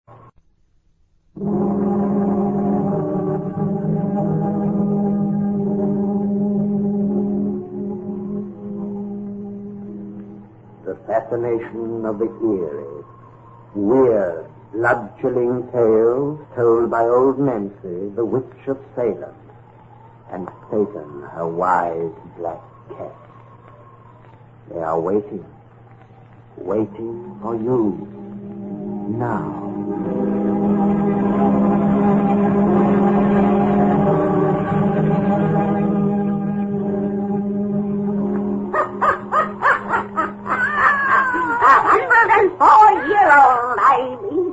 The fascination of the eerie, weird, blood-chilling tales told by old Nancy, the witch of Salem, and Satan, her wise black cat. They are waiting for you, now.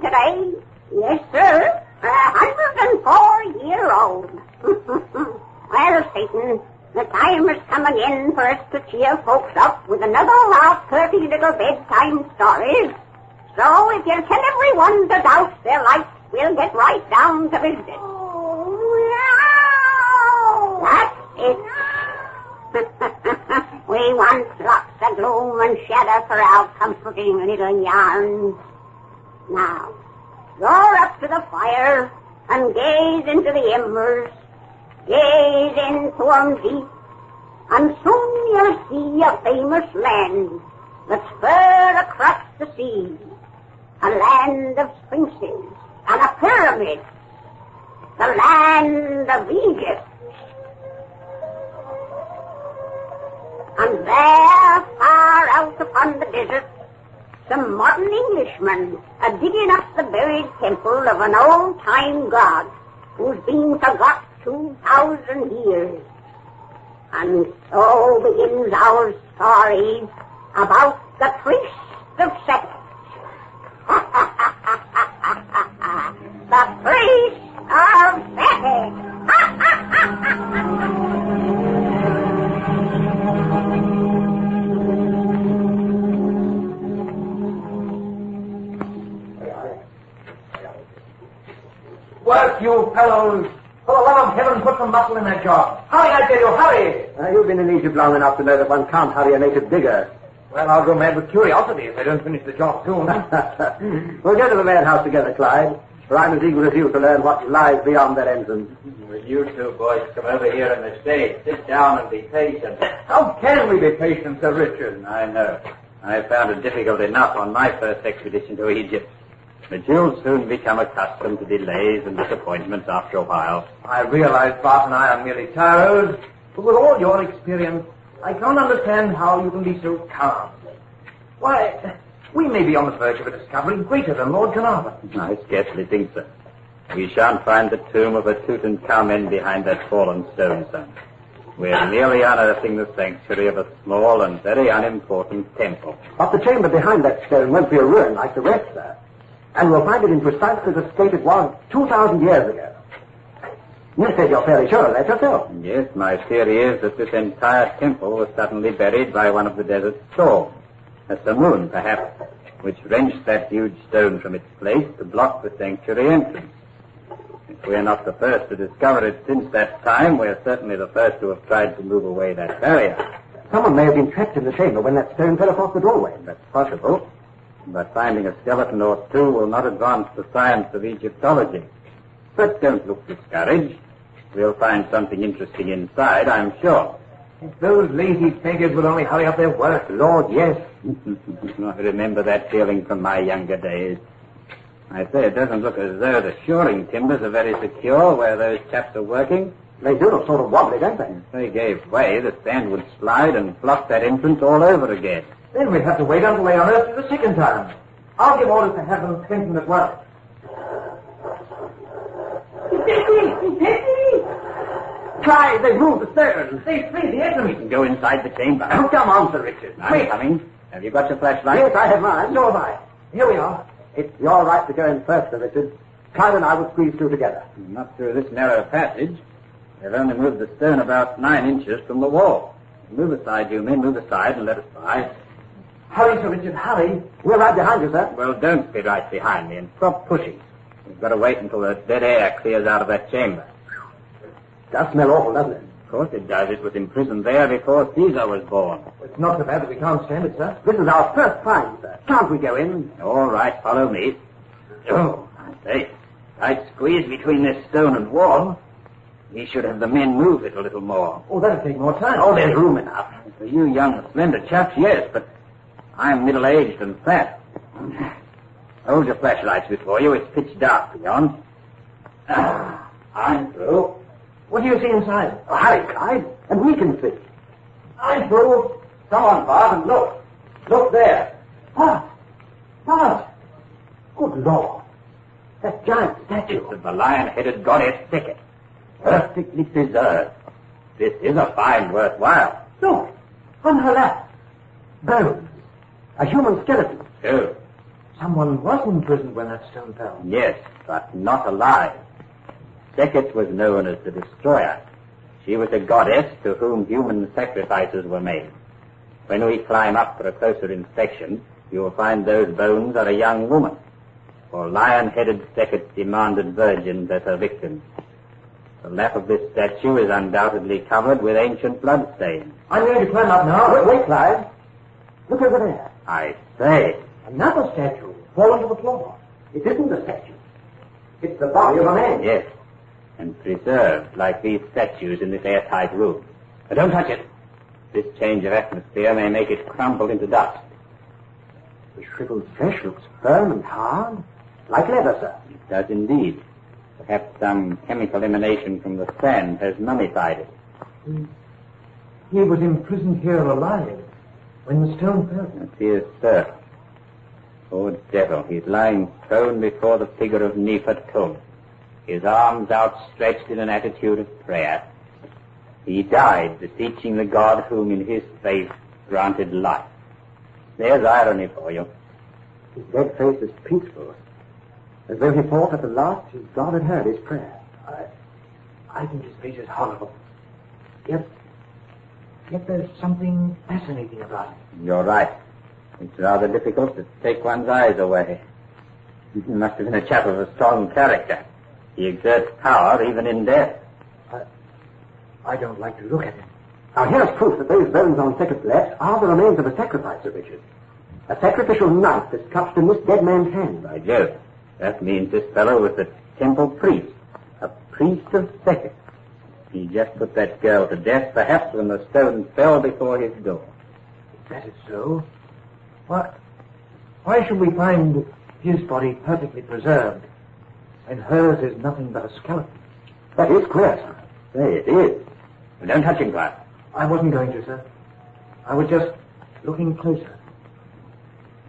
Today? Yes, sir. 104-year-old. Well, Satan, the time is coming in for us to cheer folks up with another last 30 little bedtime stories. So if you'll tell everyone to douse their lights, we'll get right down to business. Oh, no. That's it. We want lots of gloom and shadow for our comforting little yarns. Now, draw up to the fire and gaze into the embers. Gaze into 'em deep, and soon you'll see a famous land that's far across the sea. A land of sphinxes and a pyramid. The land of Egypt. And there, far out upon the desert, some modern Englishmen are digging up the buried temple of an old-time god who's been forgot 2,000 years. And so begins our story about the priest of Sekhet. The priest of Sekhet. Work, you fellows! For the love of heaven, put some muscle in that job. Hurry, I tell you, hurry! You've been in Egypt long enough to know that one can't hurry a native digger. Well, I'll go mad with curiosity if they don't finish the job soon. We'll go to the madhouse together, Clyde, for I'm as eager as you to learn what lies beyond that entrance. Will you two boys come over here in the shade? Sit down and be patient. How can we be patient, Sir Richard? I know. I found it difficult enough on my first expedition to Egypt. But you'll soon become accustomed to delays and disappointments after a while. I realize Bart and I are merely tyros, but with all your experience, I can't understand how you can be so calm. Why, we may be on the verge of a discovery greater than Lord Carnarvon. I scarcely think so. We shan't find the tomb of a Tutankhamen behind that fallen stone, son. We're merely unearthing the sanctuary of a small and very unimportant temple. But the chamber behind that stone won't be a ruin like the rest, sir. And we'll find it in precisely the state it was 2,000 years ago. You said you're fairly sure of that yourself. Yes, my theory is that this entire temple was suddenly buried by one of the desert storms. A simoon, perhaps, which wrenched that huge stone from its place to block the sanctuary entrance. If we're not the first to discover it since that time, we're certainly the first to have tried to move away that barrier. Someone may have been trapped in the chamber when that stone fell across the doorway. That's possible. But finding a skeleton or two will not advance the science of Egyptology. But don't look discouraged. We'll find something interesting inside, I'm sure. If those lazy beggars would only hurry up their work, Lord, yes. I remember that feeling from my younger days. I say it doesn't look as though the shoring timbers are very secure where those chaps are working. They do look sort of wobbly, don't they? If they gave way, the sand would slide and block that entrance all over again. then we'd have to wait until they unearthed it the second time. I'll give orders to have them strengthened at once. Try, they moved the stone. They freed the enemy. Go inside the chamber. Oh, come on, Sir Richard. I'm coming. Have you got your flashlight? Yes, I have mine. So have I. Here we are. It's your right to go in first, Sir Richard. Clyde and I will squeeze through together. Not through this narrow passage. They've only moved the stone about 9 inches from the wall. Move aside, you men. Move aside and let us by. Hurry, Sir Richard, hurry. We're right behind you, sir. Well, don't be right behind me and stop pushing. We've got to wait until the dead air clears out of that chamber. Does smell awful, doesn't it? Of course it does. It was imprisoned there before Caesar was born. It's not so bad that we can't stand it, sir. This is our first find, sir. Can't we go in? All right, follow me. Oh, Hey, I'd squeeze between this stone and wall. We should have the men move it a little more. Oh, that'll take more time. Oh, there's room enough. For you young, slender chaps, yes, but I'm middle-aged and fat. Hold your flashlights before you. It's pitch dark beyond. I'm through. What do you see inside? Oh, hurry, Clyde, and we can see. I'm through. Come on, Bart, and look. Look there. Bart! Good Lord. That giant statue. It's of the lion-headed goddess Sekhet. Perfectly preserved. This is a find worthwhile. Look, on her lap. Bones. A human skeleton. True. Someone was imprisoned when that stone fell. Yes, but not alive. Sekhet was known as the Destroyer. She was a goddess to whom human sacrifices were made. When we climb up for a closer inspection, you will find those bones are a young woman. For lion-headed Sekhet demanded virgins as her victims. The lap of this statue is undoubtedly covered with ancient bloodstains. I'm going to climb up now. Wait, Clyde. Look over there. I say. Another statue fallen to the floor. It isn't a statue. It's the body of a man. Yes, and preserved like these statues in this airtight room. But don't touch it. This change of atmosphere may make it crumble into dust. The shriveled flesh looks firm and hard, like leather, sir. It does indeed. Perhaps some chemical emanation from the sand has mummified it. He was imprisoned here alive when the stone fell. It is, sir. Poor devil, he's lying prone before the figure of Nephit Kum, his arms outstretched in an attitude of prayer. He died beseeching the God whom in his faith granted life. There's irony for you. His dead face is peaceful, as though he thought at the last his God had heard his prayer. I think his face is horrible. Yet there's something fascinating about it. You're right. It's rather difficult to take one's eyes away. He must have been a chap of a strong character. He exerts power even in death. I don't like to look at him. Now here's proof that those bones on Sekhet's left are the remains of a sacrifice, Sir Richard. A sacrificial knife is clutched in this dead man's hand. By Jove, that means this fellow was the temple priest, a priest of Sekhet. He just put that girl to death, perhaps when the stone fell before his door. If that is so, why should we find his body perfectly preserved, and hers is nothing but a skeleton? That is queer, sir. Say, it is. Well, don't touch him, Clark. I wasn't going to, sir. I was just looking closer.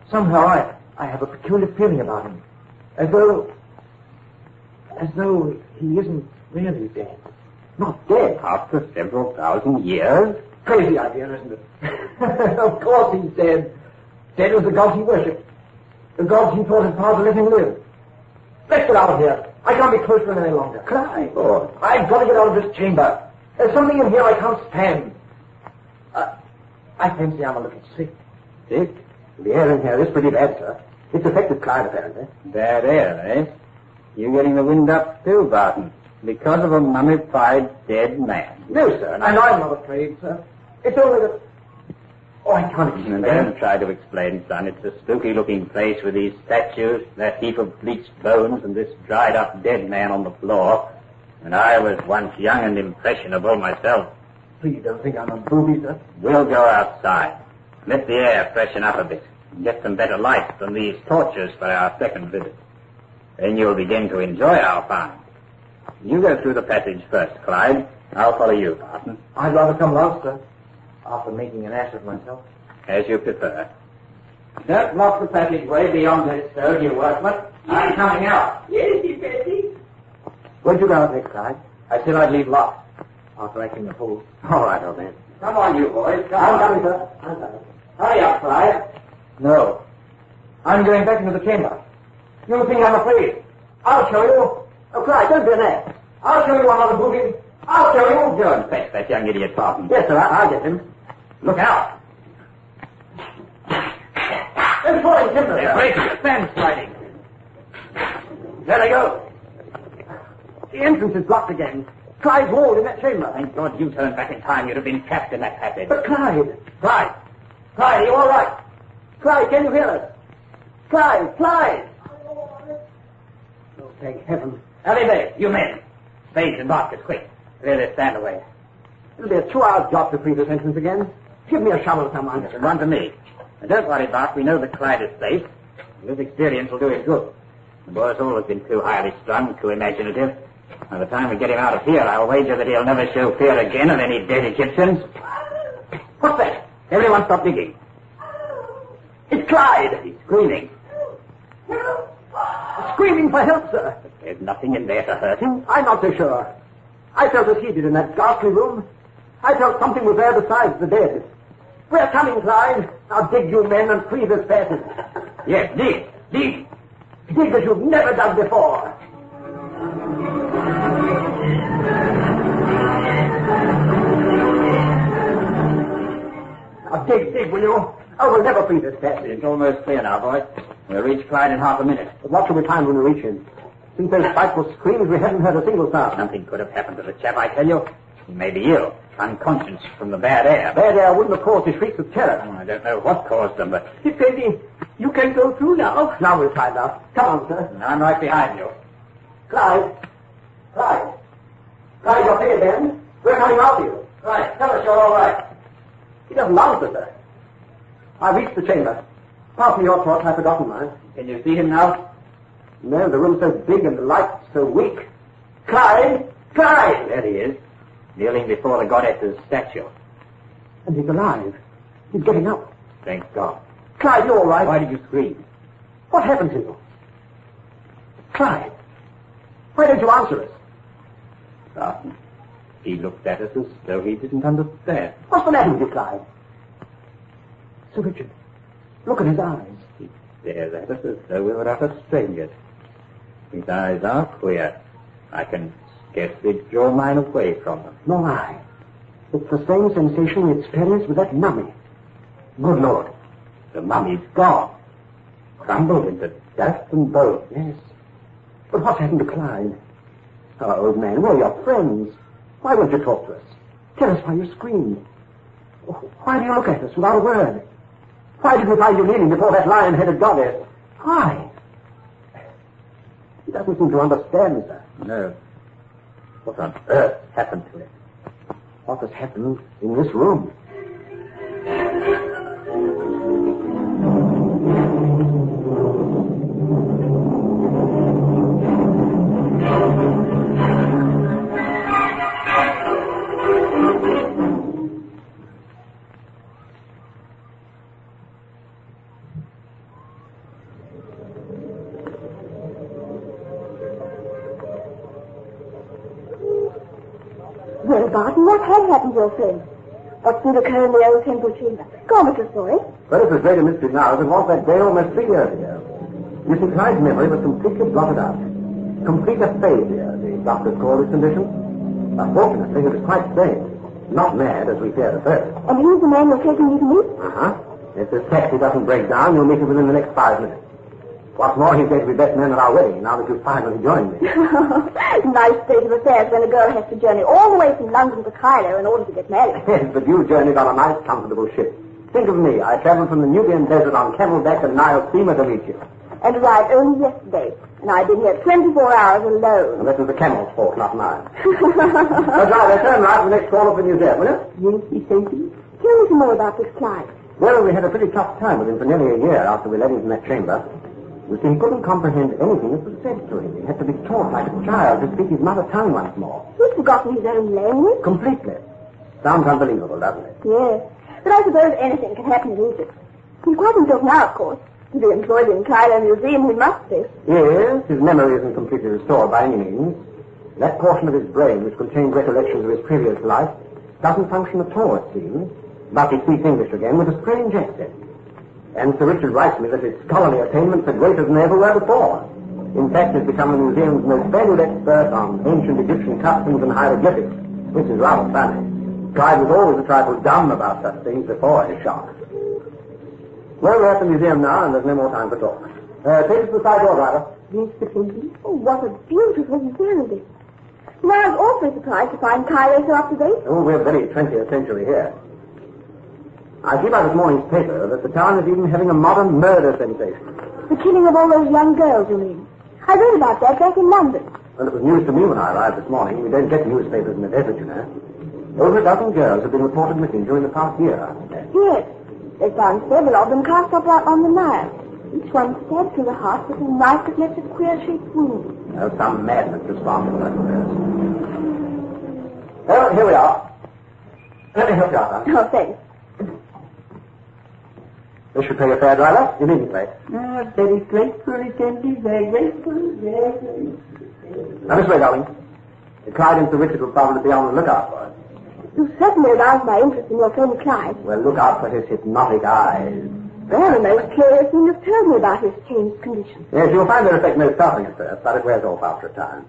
Somehow I have a peculiar feeling about him, as though he isn't really dead. Not dead? After several thousand years? Crazy idea, isn't it? Of course he's dead. Dead as the gods he worshipped. The gods he thought had power to let him live. Let's get out of here. I can't be close to him any longer. Clyde. Oh, I've got to get out of this chamber. There's something in here I can't stand. I fancy I'm a little sick. Sick? The air in here is pretty bad, sir. It's affected Clyde, apparently. bad air, eh? You're getting the wind up too, Barton, because of a mummified dead man. No, sir. And I'm not afraid, sir. It's only that... Oh, I can't explain. Don't try to explain, son. It's a spooky-looking place with these statues, that heap of bleached bones, and this dried-up dead man on the floor. And I was once young and impressionable myself. Please don't think I'm a booby, sir. We'll go outside. Let the air freshen up a bit. And get some better light than these torches for our second visit. Then you'll begin to enjoy our find. You go through the passage first, Clyde. I'll follow you, Barton. I'd rather come last, sir, after making an ass of myself. As you prefer. Don't block the passageway beyond this stone, you workman. I'm coming out. Yes, you Betty. Where'd you go out next, Clyde? I said I'd leave locked after acting the fool. All right, old man. Come on, you boys. Come I'm on. coming, sir. I'm coming. Hurry up, Clyde. No. I'm going back into the chamber. You think I'm afraid? I'll show you. Oh, Clyde, don't be an ass. I'll show you another booby. I'll show you. Go and fetch that young idiot, Barton. Yes, sir, I'll get him. Look out. They're falling timber. They're breaking. The sand's sliding. There they go. The entrance is blocked again. Clyde's walled in that chamber. Thank God you turned back in time. You'd have been trapped in that passage. But Clyde! Clyde, are you all right? Clyde, can you hear us? Clyde! No. Thank heaven. Alleyway, you men. Spades and baskets, quick. Really stand away. It'll be a 2-hour job to free this entrance again. Give me a shovel, someone. Yes, run to me. And don't worry, Bart. We know that Clyde is safe. This experience will do him good. The boy's always been too highly strung, too imaginative. By the time we get him out of here, I'll wager that he'll never show fear again of any dead Egyptians. What's that? Everyone stop digging. It's Clyde. He's screaming. Screaming for help, sir. But there's nothing in there to hurt him. I'm not so sure. I felt as he did in that ghastly room. I felt something was there besides the dead. We're coming, Clyde. Now dig, you men, and free this passage. Yes, dig. Dig. Dig as you've never dug before. Now dig, will you? Oh, we'll never free this passage. It's almost clear now, boys. We'll reach Clyde in half a minute. But what shall we find when we reach him? Since those frightful screams, we haven't heard a single sound. Something could have happened to the chap, I tell you. He may be ill, unconscious from the bad air. Bad air wouldn't have caused his shrieks of terror. Oh, I don't know what caused them, but... It's empty. You can go through now. Now we'll find out. Come on, sir. I'm right behind you. Clyde. Clyde, you're here, Ben. We're coming after you. Right, tell us you're all right. He doesn't answer, sir. I reached the chamber. Pass me your torch, I've forgotten mine. Can you see him now? No, the room's so big and the light so weak. Clyde! Clyde! There he is, kneeling before the goddess's statue. And he's alive. He's getting up. Thank God. Clyde, you all right? Why did you scream? What happened to you? Clyde, why don't you answer us? Barton, he looked at us as though he didn't understand. What's the matter with you, Clyde? Sir Richard, look at his eyes. He stares at us as though we were utter strangers. His eyes are queer. I can scarcely draw mine away from them. Nor I. It's the same sensation we experienced with that mummy. Good Lord. The mummy's gone. Crumbled into dust and bone. Yes. But what's happened to Clyde? Oh, old man, we're your friends. Why won't you talk to us? Tell us why you screamed. Why do you look at us without a word? Why did we find you kneeling before that lion-headed goddess? Why? He doesn't seem to understand, sir. No. What on earth happened to him? What has happened in this room? Well, Barton, what had happened to your friend? What did occur in the old temple chamber? Go on with your story. Well, it's as great a mystery now as it was that day almost 3 years ago. You see, Clyde's memory was completely blotted out. Complete aphasia, the doctors call this condition. Unfortunately, he was quite sane. Not mad, as we feared at first. And he's the man you're taking me to meet? Uh-huh. If this taxi doesn't break down, you'll meet him within the next 5 minutes. What's more, he's going to be best man at our wedding, now that you've finally joined me. Nice state of affairs when a girl has to journey all the way from London to Cairo in order to get married. Yes, but you journeyed on a nice, comfortable ship. Think of me. I traveled from the Nubian desert on camelback and Nile steamer to meet you. And arrived only yesterday. And I've been here 24 hours alone. And this was the camel's fault, not mine. Driver, turn right the next corner for New Zealand, will you? Yes, Miss Sophie. Tell me some more about this Clyde. Well, we had a pretty tough time with him for nearly a year after we let him from that chamber. You see, he couldn't comprehend anything that was said to him. He had to be taught like a child to speak his mother tongue once more. He's forgotten his own language? Completely. Sounds unbelievable, doesn't it? Yes. But I suppose anything can happen in Egypt. He's quite himself now, of course. To be employed in Cairo Museum, he must be. Yes, his memory isn't completely restored by any means. That portion of his brain which contained recollections of his previous life doesn't function at all, it seems. But he speaks English again with a strange accent. And Sir Richard writes me that his scholarly attainments are greater than they ever were before. In fact, he's become the museum's most valued expert on ancient Egyptian customs and hieroglyphics, which is rather funny. Clyde was always a trifle dumb about such things before his shock. Well, we're at the museum now, and there's no more time for talk. Take us to the side door, driver. Yes, Mr. Pinky. Oh, what a beautiful ceremony. Now, I was also surprised to find Cairo so up to date. Oh, we're very 20th century here. I see by this morning's paper that the town is even having a modern murder sensation. The killing of all those young girls, you mean? I read about that back in London. Well, it was news to me when I arrived this morning. We don't get newspapers in the desert, you know. Over a dozen girls have been reported missing during the past year, haven't they? Yes. They found several of them cast up on the Nile. Each one stabbed through the heart with a knife that left a queer-shaped wound. Oh, some madness responsible, I suppose. Well, here we are. Let me help you out, Oh, thanks. This should pay your fare, driver. Immediately. Very grateful, Sandy. Very grateful. Yes. Now, this way, darling. The Clyde and Sir Richard will probably be on the lookout for us. You certainly aroused my interest in your friend Clyde. Well, look out for his hypnotic eyes. Well, the most curious thing you've told me about his changed condition. Yes, you'll find their effect most startling at first, but it wears off after a time.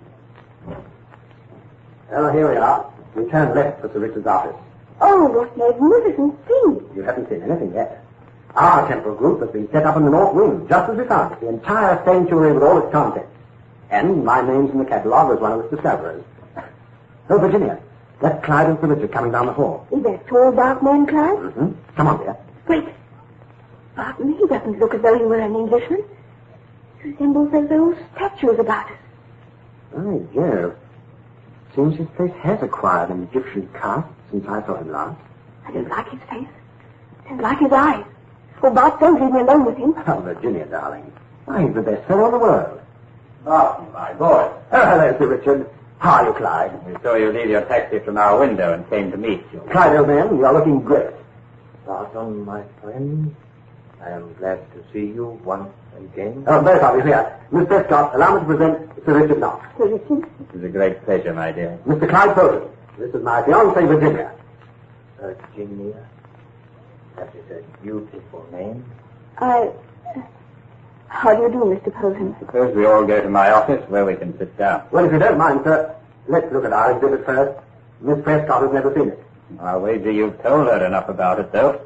Well, here we are. We turn left for Sir Richard's office. Oh, what magnificent scene. You haven't seen anything yet. Our temple group has been set up in the north wing, just as we found it, the entire sanctuary with all its contents. And my name's in the catalogue as one of its discoverers. Oh, Virginia, that's Clyde and Sir Richard coming down the hall. Is that tall, dark man, Clyde? Mm-hmm. Come on, dear. Wait. Barton, he doesn't look as though he were an Englishman. He resembles those statues about us. Oh, Joe. Seems his face has acquired an Egyptian cast since I saw him last. I don't like his face. I don't like his eyes. Oh, Bart, don't leave me alone with him. Oh, Virginia, darling. Why, he's the best fellow in the world. Barton, my boy. Oh, hello, Sir Richard. How are you, Clyde? We saw you leave your taxi from our window and came to meet you. Clyde, old man, you are looking great. Barton, my friend, I am glad to see you once again. Oh, both of you here. Miss Prescott, allow me to present Sir Richard Knox. Sir Richard? It is a great pleasure, my dear. Mr. Clyde Foley. This is my fiancée, Virginia. Virginia, that is a beautiful name. How do you do, Mr. Posen? Suppose we all go to my office where we can sit down. Well, if you don't mind, sir, let's look at our exhibit first. Miss Prescott has never seen it. I'll wager you've told her enough about it, though.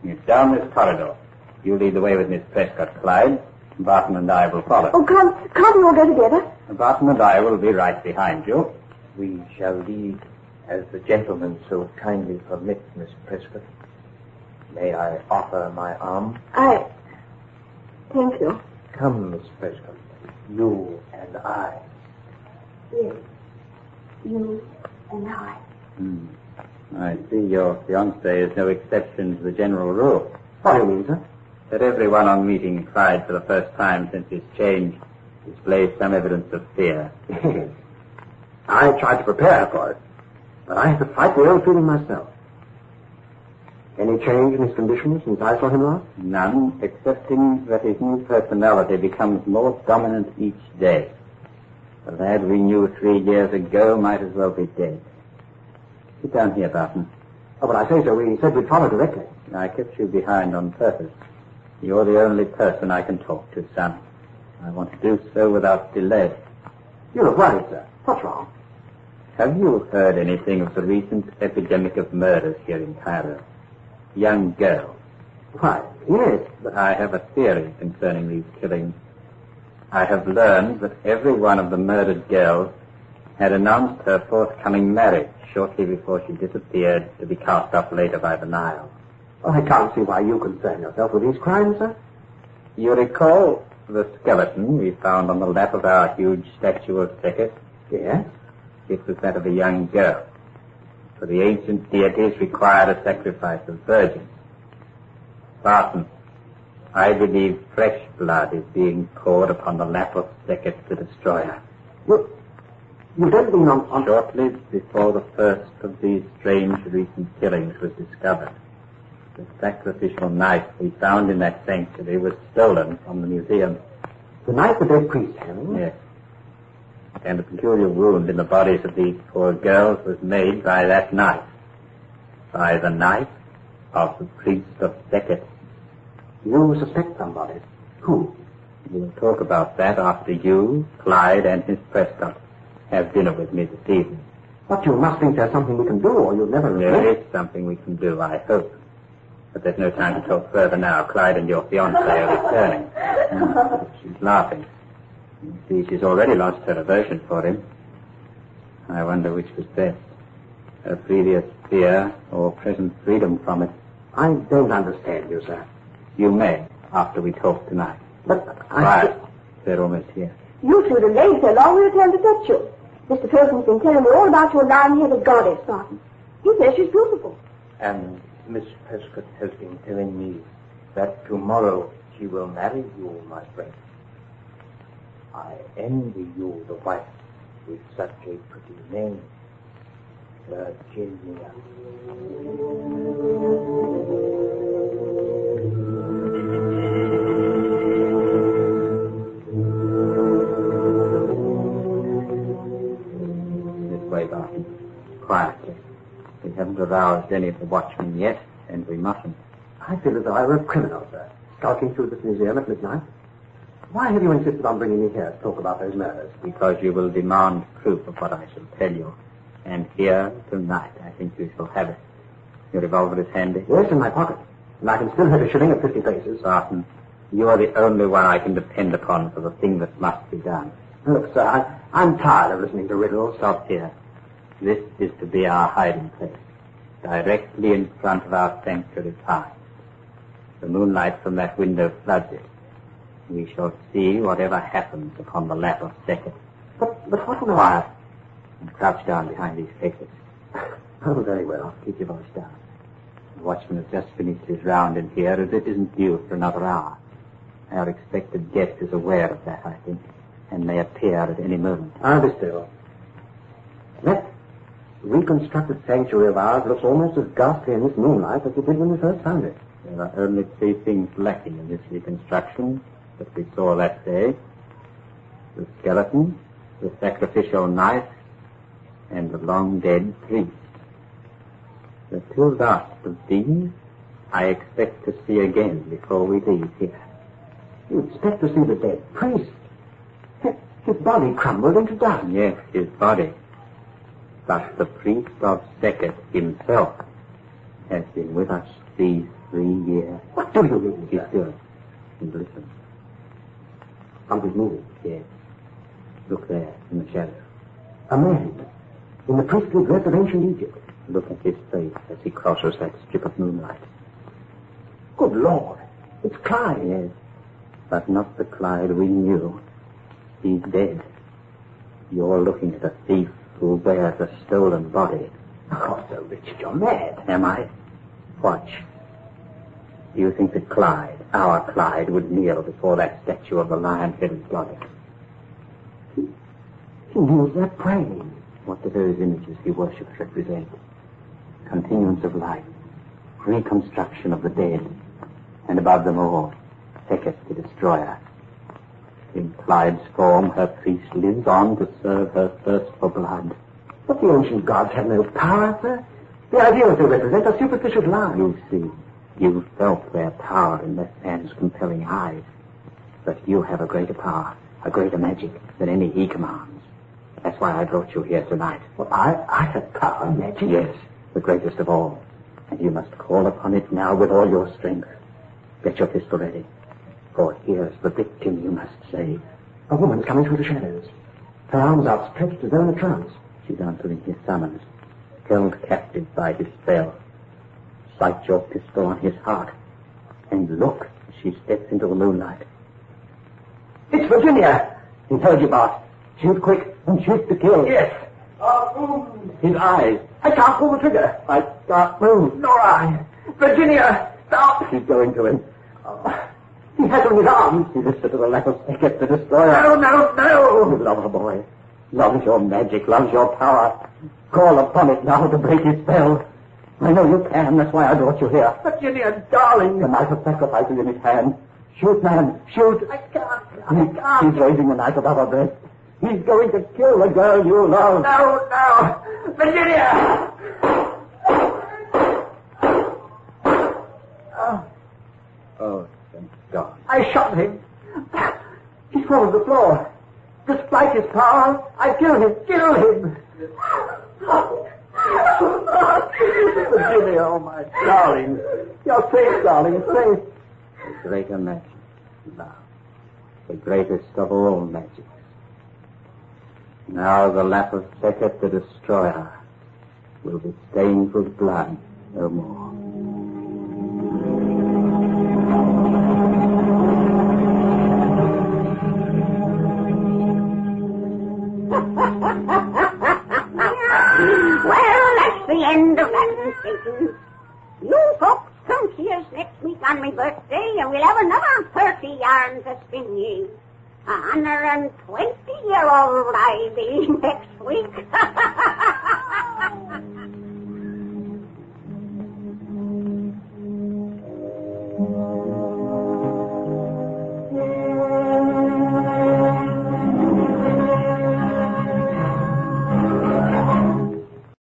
It's down this corridor. You lead the way with Miss Prescott, Clyde. Barton and I will follow. Oh, can't we all go together? Barton and I will be right behind you. We shall lead as the gentleman so kindly permits, Miss Prescott. May I offer my arm? Thank you. Come, Miss Prescott. You and I. Yes. You and I. I see your fiancé is no exception to the general rule. What do you mean, sir? That everyone on meeting Clyde for the first time since his change displays some evidence of fear. Yes. I tried to prepare her for it, but I had to fight the old feeling myself. Any change in his condition since I saw him last? None, excepting that his new personality becomes more dominant each day. The lad we knew 3 years ago might as well be dead. Sit down here, Barton. Oh, but I say so. We said we'd follow directly. I kept you behind on purpose. You're the only person I can talk to, son. I want to do so without delay. You look worried, sir. What's wrong? Have you heard anything of the recent epidemic of murders here in Cairo? Young girls. Why, yes, but I have a theory concerning these killings. I have learned that every one of the murdered girls had announced her forthcoming marriage shortly before she disappeared to be cast off later by the Nile. well, I can't see why you concern yourself with these crimes, sir. You recall the skeleton we found on the lap of our huge statue of Sekhet? Yes? It was that of a young girl. For the ancient deities required a sacrifice of virgins. Barton, I believe fresh blood is being poured upon the lap of Sekhet the Destroyer. You don't mean on... Shortly before the first of these strange recent killings was discovered, the sacrificial knife we found in that sanctuary was stolen from the museum. The knife the dead priest handled? Yes. And the peculiar wound in the bodies of these poor girls was made by that knife. By the knife of the priest of Sekhet. You suspect somebody. Who? We'll talk about that after you, Clyde, and Miss Prescott have dinner with me this evening. But you must think there's something we can do, or you'll never There regret. is something we can do, I hope. But there's no time to talk further now. Clyde and your fiancée are returning. She's laughing. You see, she's already lost her aversion for him. I wonder which was best. Her previous fear or present freedom from it. I don't understand you, sir. You may, after we talk tonight. But Quiet. They're almost here. You two delayed so long we returned to fetch you. Mr. Tilton's been telling me all about your lion-headed goddess, Barton. He says she's beautiful. And Miss Prescott has been telling me that tomorrow she will marry you, my friend. I envy you, the wife with such a pretty name, Virginia. This way, Barton. Quietly. We haven't aroused any of the watchmen yet, and we mustn't. I feel as though I were a criminal, sir, skulking through this museum at midnight. Why have you insisted on bringing me here to talk about those murders? Because you will demand proof of what I shall tell you. And here, tonight, I think you shall have it. Your revolver is handy? Yes, in my pocket. And I can still hit a shilling at 50 paces. Barton, you are the only one I can depend upon for the thing that must be done. Look, sir, I'm tired of listening to riddles. Stop here. This is to be our hiding place, directly in front of our sanctuary pine. The moonlight from that window floods it. We shall see whatever happens upon the lap of Sekhet. But what will Quiet. And crouch down behind these faces. Oh, very well. Keep your voice down. The watchman has just finished his round in here, as it isn't due for another hour. Our expected guest is aware of that, I think, and may appear at any moment. I'll be still. That reconstructed sanctuary of ours looks almost as ghastly in this moonlight as it did when we first found it. There are only three things lacking in this reconstruction that we saw that day: the skeleton, the sacrificial knife, and the long-dead priest. The two last of these I expect to see again before we leave here. You expect to see the dead priest? His body crumbled into dust. Yes, his body. But the priest of Sekhet himself has been with us these 3 years. What do you mean, Be sir? still and listen. Something's moving. Yes. Look there in the shadow. A man in the priestly dress of ancient Egypt. Look at his face as he crosses that strip of moonlight. Good Lord. It's Clyde. Yes, but not the Clyde we knew. He's dead. You're looking at a thief who bears a stolen body. Oh, Sir Richard, you're mad. Am I? Watch. Do you think that Clyde, our Clyde, would kneel before that statue of the lion-headed goddess? He kneels there praying. What do those images he worships represent? Continuance of life, reconstruction of the dead, and above them all, Sekhet the destroyer. In Clyde's form, her priest lives on to serve her thirst for blood. But the ancient gods have no power, sir. The ideals they represent are superstitious lies. You see, you felt their power in this man's compelling eyes. But you have a greater power, a greater magic than any he commands. That's why I brought you here tonight. Well, I have power, magic. Yes, the greatest of all. And you must call upon it now with all your strength. Get your pistol ready. For here's the victim you must save. A woman's coming through the shadows. Her arms outstretched as though in a trance. She's answering his summons, held captive by his spell. Sight your pistol on his heart, and look as she steps into the moonlight. It's Virginia! He told you, boss. Shoot quick and shoot to kill. Yes. His eyes. I can't pull the trigger. I can't move. Nor I. Virginia, stop. She's going to him. He has her in his arms. He lifts her to the lap of Sekhet, the destroyer. No, no, no. You love her, boy. Loves your magic, loves your power. Call upon it now to break his spell. I know you can. That's why I brought you here. Virginia, darling. The knife of sacrifice is in his hand. Shoot, man. Shoot. I can't. He's raising the knife above her breast. He's going to kill the girl you love. No, no. Virginia! Oh, thank God. I shot him. He's fallen to the floor. Despite his power, I killed him. Kill him. Virginia, oh my darling. You're safe, darling, safe. The greater magic, love. The greatest of all magics. Now the lap of Sekhet the destroyer will be stained with blood no more. Well, that's the end of that, Satan. You folks come see us next week on my birthday, and we'll have another 30 yarns to spin ye. 120-year-old I be next week.